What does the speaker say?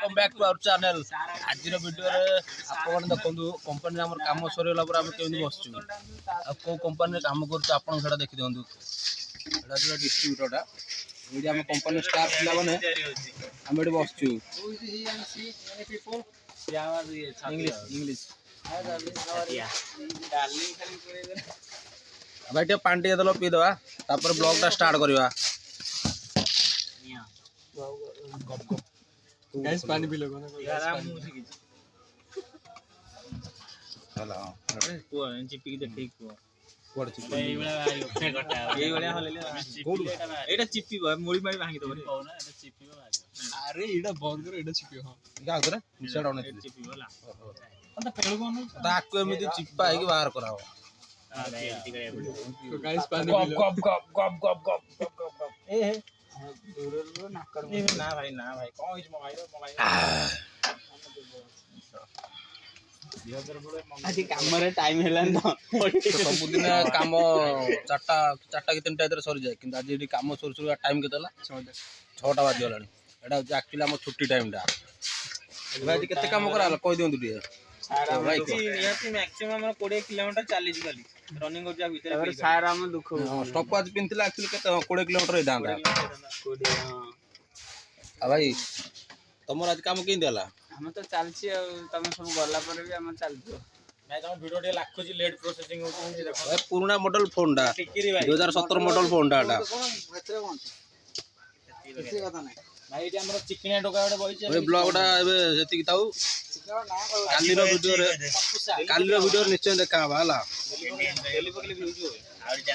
Welcome back to our channel. आज video आप देखो कंपनी आम कम सरला आम केमी बसचु कौ कंपनी कम कर देखी दिखाँ डिस्ट्रीब्यूटरटा ये आम कंपनी स्टाफ पिला मैंने आम ये बसचु इंग्लिश भाई टे पानी टे देल पीदे ब्लॉगटा स्टार्ट करवा। गाइस पानी पी लो ना यार हम मुझे चला को चिपी के ठीक को कोड चिपी एई वाला आयो फेगटा एई वाला हलेले कोड एटा चिपी मुड़ी मारी भांगी दो रे कोना एटा चिपी वाला अरे एटा बंद करो एटा चिपी हां क्या करे मिसा डाउन चिपी वाला अंत पेड़ कोन ताको एमिति चिपा है कि बाहर कराओ। तो गाइस पानी पी लो गप गप गप गप गप गप ए ना भाई कौन इस मोबाइल आज काम रे टाइम हेलन तो सबुदिन काम 4टा कि 3टा इधर सरी जाए किंतु आज ये काम सर सर टाइम केते 6टा बाजी गलानी एटा एक्चुअली हम छुट्टी टाइमटा भाई केते काम कराला कहि दियंतु दिए भाई नियति मैक्सिमम 20 किलोमीटर चली गली रनिंग हो जा भीतर सार हम दुख स्टॉप आज पिनथिला एक्चुअली केते 20 किलोमीटर हे दांदा आ भाई तमर आज काम केन देला हम तो चलछि तमे सब गला पर भी हम चलछो भाई तम वीडियो डे लाखो जी लेट प्रोसेसिंग होतो देखो भाई पुराना मॉडल फोनटा 2017 मॉडल फोनटा एटा किसी कथा नै भाई एटी हमर चिकनिया टोका बडे बइছে भाई ब्लॉगटा एबे सेति की ताऊ कालीरो वीडियो रे निश्चय देखा हला डेली पकली व्यूज हो